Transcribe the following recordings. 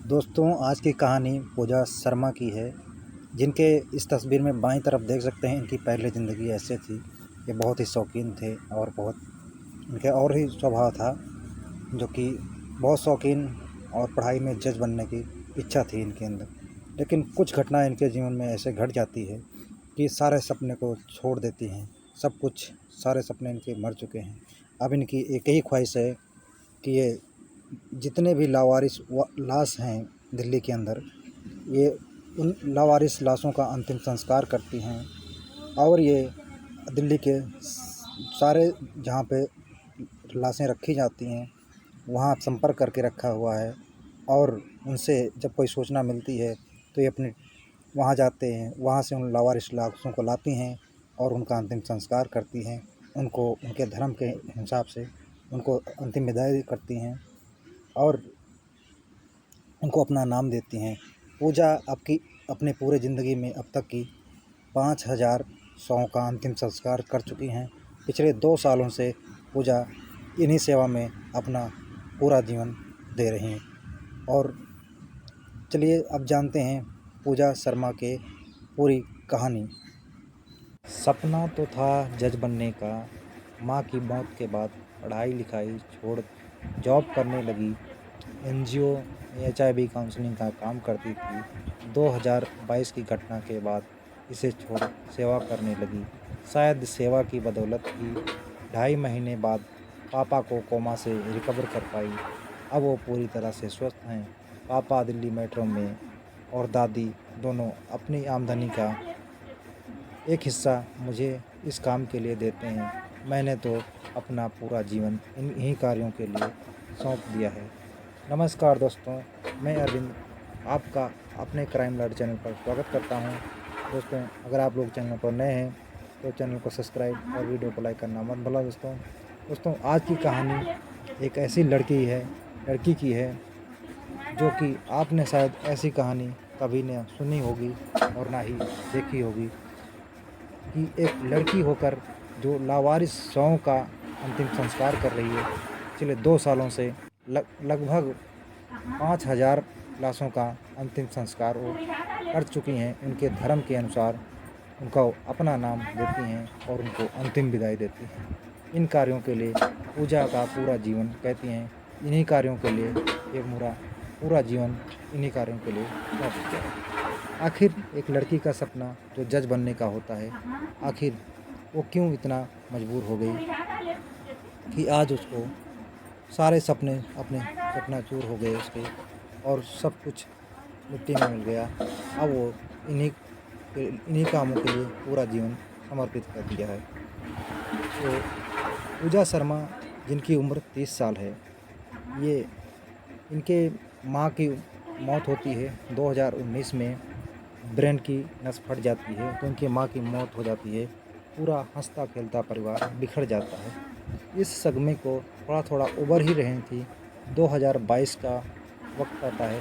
दोस्तों, आज की कहानी पूजा शर्मा की है, जिनके इस तस्वीर में बाईं तरफ देख सकते हैं। इनकी पहले ज़िंदगी ऐसे थी। ये बहुत ही शौकीन थे और बहुत इनके और ही स्वभाव था, जो कि बहुत शौकीन और पढ़ाई में जज बनने की इच्छा थी इनके अंदर। लेकिन कुछ घटनाएं इनके जीवन में ऐसे घट जाती है कि सारे सपने को छोड़ देती हैं। सब कुछ, सारे सपने इनके मर चुके हैं। अब इनकी एक ही ख्वाहिश है कि ये जितने भी लावारिस लाश हैं दिल्ली के अंदर, ये उन लावारिस लाशों का अंतिम संस्कार करती हैं। और ये दिल्ली के सारे जहाँ पे लाशें रखी जाती हैं वहाँ संपर्क करके रखा हुआ है। और उनसे जब कोई सूचना मिलती है तो ये अपने वहाँ जाते हैं, वहाँ से उन लावारिस लाशों को लाती हैं और उनका अंतिम संस्कार करती हैं। उनको उनके धर्म के हिसाब से उनको अंतिम विदाई करती हैं और उनको अपना नाम देती हैं। पूजा आपकी अपने पूरे ज़िंदगी में अब तक की 5000 शवों का अंतिम संस्कार कर चुकी हैं। पिछले 2 सालों से पूजा इन्हीं सेवा में अपना पूरा जीवन दे रही हैं। और चलिए अब जानते हैं पूजा शर्मा के पूरी कहानी। सपना तो था जज बनने का। माँ की मौत के बाद पढ़ाई लिखाई छोड़ जॉब करने लगी। एनजीओ एचआईवी काउंसलिंग का काम करती थी। 2022 की घटना के बाद इसे छोड़ सेवा करने लगी। शायद सेवा की बदौलत ही 2.5 महीने बाद पापा को कोमा से रिकवर कर पाई। अब वो पूरी तरह से स्वस्थ हैं। पापा दिल्ली मेट्रो में और दादी दोनों अपनी आमदनी का एक हिस्सा मुझे इस काम के लिए देते हैं। मैंने तो अपना पूरा जीवन इन्हीं कार्यों के लिए सौंप दिया है। नमस्कार दोस्तों, मैं अरविंद आपका अपने क्राइम लॉर्ड चैनल पर स्वागत करता हूं। दोस्तों, अगर आप लोग चैनल पर नए हैं तो चैनल को सब्सक्राइब और वीडियो को लाइक करना मत भूलना। दोस्तों, आज की कहानी एक ऐसी लड़की की है जो कि आपने शायद ऐसी कहानी कभी न सुनी होगी और ना ही देखी होगी कि एक लड़की होकर जो लावारिस शवों का अंतिम संस्कार कर रही है। पिछले 2 सालों से लगभग 5000 लाशों का अंतिम संस्कार वो कर चुकी हैं। उनके धर्म के अनुसार उनका अपना नाम देती हैं और उनको अंतिम विदाई देती हैं। इन कार्यों के लिए पूजा का पूरा जीवन, कहती हैं इन्हीं कार्यों के लिए ये पूरा जीवन इन्हीं कार्यों के लिए सौंप दिया है। आखिर एक लड़की का सपना जो जज बनने का होता है, आखिर वो क्यों इतना मजबूर हो गई कि आज उसको सारे सपने अपने चकनाचूर हो गए उसके, और सब कुछ मिट्टी में मिल गया। अब वो इन्हीं कामों के लिए पूरा जीवन समर्पित कर दिया है। तो पूजा शर्मा, जिनकी उम्र 30 साल है, ये इनके माँ की मौत होती है 2019 में। ब्रेन की नस फट जाती है तो उनकी माँ की मौत हो जाती है। पूरा हंसता खेलता परिवार बिखर जाता है। इस सदमे को थोड़ा उबर ही रही थी। 2022 का वक्त आता है।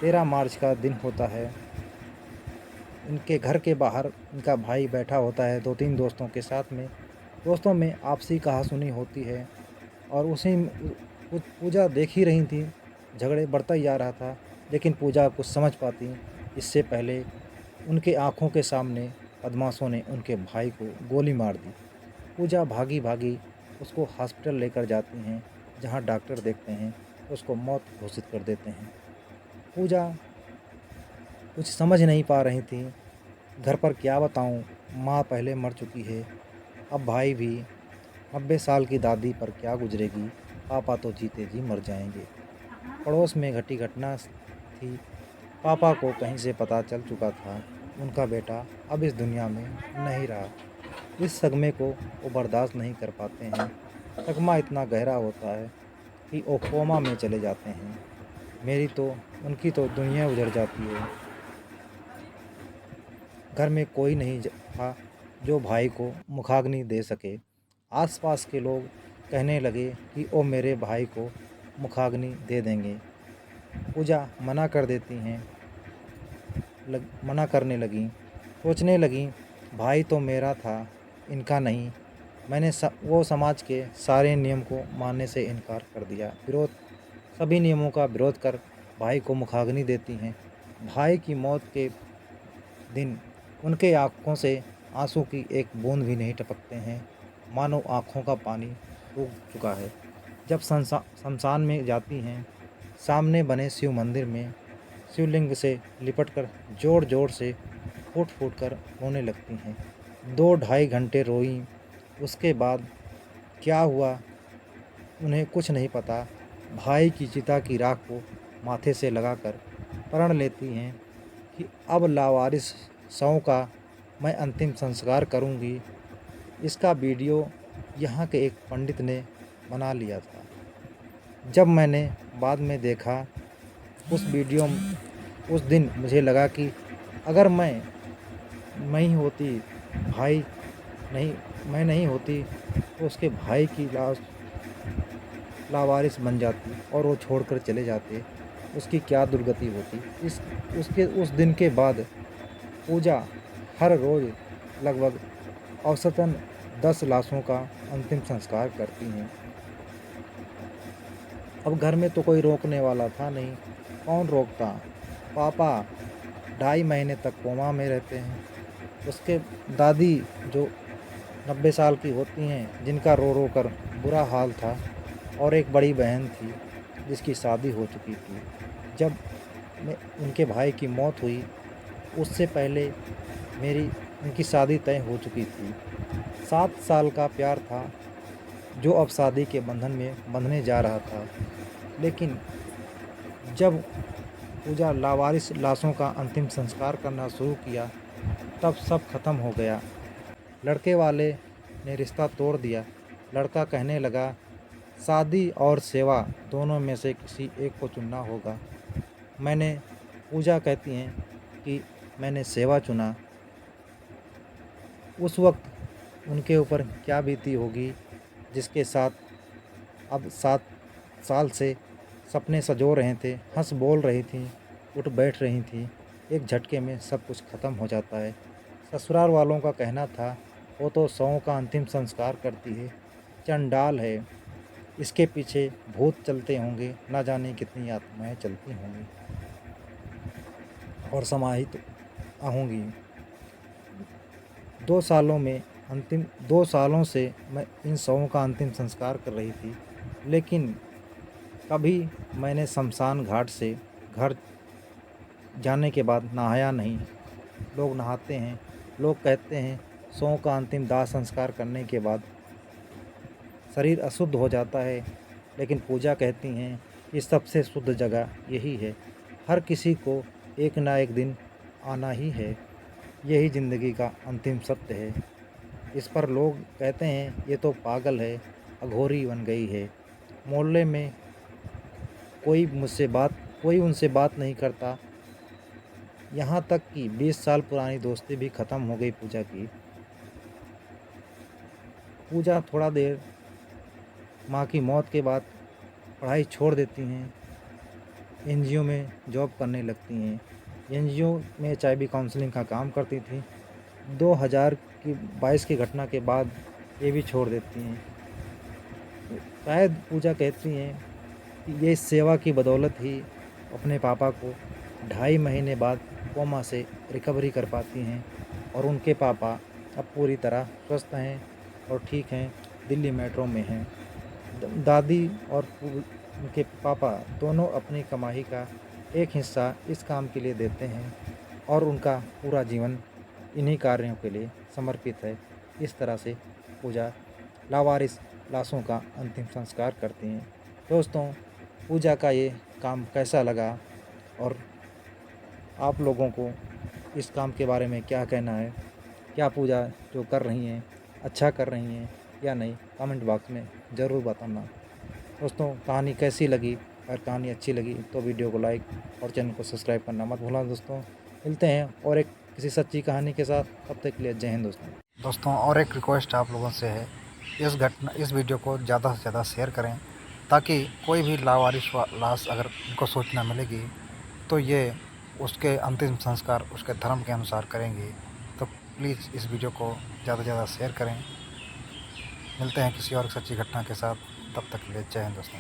13 मार्च का दिन होता है। इनके घर के बाहर इनका भाई बैठा होता है 2-3 दोस्तों के साथ में। दोस्तों में आपसी कहासुनी होती है और उसी कुछ पूजा देख ही रही थी। झगड़े बढ़ता ही जा रहा था, लेकिन पूजा कुछ समझ पाती इससे पहले उनके आँखों के सामने बदमाशों ने उनके भाई को गोली मार दी। पूजा भागी भागी उसको हॉस्पिटल लेकर जाती हैं, जहां डॉक्टर देखते हैं तो उसको मौत घोषित कर देते हैं। पूजा कुछ समझ नहीं पा रही थी, घर पर क्या बताऊं, माँ पहले मर चुकी है, अब भाई भी। 90 साल की दादी पर क्या गुजरेगी, पापा तो जीते जी मर जाएंगे। पड़ोस में घटी घटना थी। पापा को कहीं से पता चल चुका था उनका बेटा अब इस दुनिया में नहीं रहा। इस सदमे को वो बर्दाश्त नहीं कर पाते हैं। सदमा इतना गहरा होता है कि वो कोमा में चले जाते हैं। उनकी तो दुनिया उजड़ जाती है। घर में कोई नहीं था जो भाई को मुखाग्नि दे सके। आसपास के लोग कहने लगे कि वो मेरे भाई को मुखाग्नि दे देंगे। पूजा मना कर देती हैं। मना करने लगीं, सोचने लगीं भाई तो मेरा था, इनका नहीं। मैंने वो समाज के सारे नियम को मानने से इनकार कर दिया। सभी नियमों का विरोध कर भाई को मुखाग्नि देती हैं। भाई की मौत के दिन उनके आँखों से आंसू की एक बूंद भी नहीं टपकते हैं, मानो आँखों का पानी सूख चुका है। जब शमशान में जाती हैं, सामने बने शिव मंदिर में शिवलिंग से लिपटकर जोर-जोर से फूट-फूट कर रोने लगती हैं। 2 ढाई घंटे रोईं, उसके बाद क्या हुआ उन्हें कुछ नहीं पता। भाई की चिता की राख को माथे से लगाकर प्रण लेती हैं कि अब लावारिस शवों का मैं अंतिम संस्कार करूंगी। इसका वीडियो यहाँ के एक पंडित ने बना लिया था। जब मैंने बाद में देखा उस वीडियो उस दिन मुझे लगा कि अगर मैं ही होती भाई नहीं मैं नहीं होती तो उसके भाई की लाश लावारिस बन जाती और वो छोड़कर चले जाते, उसकी क्या दुर्गति होती। उस दिन के बाद पूजा हर रोज़ लगभग औसतन 10 लाशों का अंतिम संस्कार करती हैं। अब घर में तो कोई रोकने वाला था नहीं, कौन रोकता। पापा 2.5 महीने तक कोमा में रहते हैं। उसके दादी जो 90 साल की होती हैं, जिनका रो रो कर बुरा हाल था, और एक बड़ी बहन थी जिसकी शादी हो चुकी थी। जब उनके भाई की मौत हुई उससे पहले उनकी शादी तय हो चुकी थी। 7 साल का प्यार था जो अब शादी के बंधन में बंधने जा रहा था। लेकिन जब पूजा लावारिस लाशों का अंतिम संस्कार करना शुरू किया तब सब खत्म हो गया। लड़के वाले ने रिश्ता तोड़ दिया। लड़का कहने लगा शादी और सेवा दोनों में से किसी एक को चुनना होगा। पूजा कहती हैं कि मैंने सेवा चुना। उस वक्त उनके ऊपर क्या बीती होगी जिसके साथ अब 7 साल से सपने संजो रहे थे, हंस बोल रही थी, उठ बैठ रही थी, एक झटके में सब कुछ ख़त्म हो जाता है। ससुराल वालों का कहना था वो तो शवों का अंतिम संस्कार करती है, चंडाल है, इसके पीछे भूत चलते होंगे, ना जाने कितनी आत्माएं चलती होंगी और समाहित होंगी। 2 सालों से मैं इन शवों का अंतिम संस्कार कर रही थी, लेकिन कभी मैंने शमशान घाट से घर जाने के बाद नहाया नहीं। लोग नहाते हैं। लोग कहते हैं शवों का अंतिम दाह संस्कार करने के बाद शरीर अशुद्ध हो जाता है, लेकिन पूजा कहती हैं कि सबसे शुद्ध जगह यही है। हर किसी को एक ना एक दिन आना ही है, यही ज़िंदगी का अंतिम सत्य है। इस पर लोग कहते हैं ये तो पागल है, अघोरी बन गई है। मोहल्ले में कोई उनसे बात नहीं करता। यहाँ तक कि 20 साल पुरानी दोस्ती भी ख़त्म हो गई पूजा की। पूजा थोड़ा देर माँ की मौत के बाद पढ़ाई छोड़ देती हैं, एनजीओ में जॉब करने लगती हैं। एनजीओ में एचआईवी काउंसलिंग का काम करती थी। 2022 की घटना के बाद ये भी छोड़ देती हैं। शायद पूजा कहती हैं कि ये सेवा की बदौलत ही अपने पापा को 2.5 महीने बाद कोमा से रिकवरी कर पाती हैं और उनके पापा अब पूरी तरह स्वस्थ हैं और ठीक हैं, दिल्ली मेट्रो में हैं। दादी और उनके पापा दोनों अपनी कमाई का एक हिस्सा इस काम के लिए देते हैं और उनका पूरा जीवन इन्हीं कार्यों के लिए समर्पित है। इस तरह से पूजा लावारिस लाशों का अंतिम संस्कार करती हैं। दोस्तों, पूजा का ये काम कैसा लगा और आप लोगों को इस काम के बारे में क्या कहना है? क्या पूजा जो कर रही हैं अच्छा कर रही हैं या नहीं, कमेंट बॉक्स में ज़रूर बताना। दोस्तों, कहानी कैसी लगी? अगर कहानी अच्छी लगी तो वीडियो को लाइक और चैनल को सब्सक्राइब करना मत भूलना। दोस्तों, मिलते हैं और एक किसी सच्ची कहानी के साथ। तब तक के लिए जय हिंद। दोस्तों, और एक रिक्वेस्ट आप लोगों से है, इस वीडियो को ज़्यादा से ज़्यादा शेयर करें ताकि कोई भी लावारिस लाश अगर उनको सूचना मिलेगी तो ये उसके अंतिम संस्कार उसके धर्म के अनुसार करेंगे। तो प्लीज़ इस वीडियो को ज़्यादा से ज़्यादा शेयर करें। मिलते हैं किसी और सच्ची घटना के साथ। तब तक के लिए जय हिंद दोस्तों।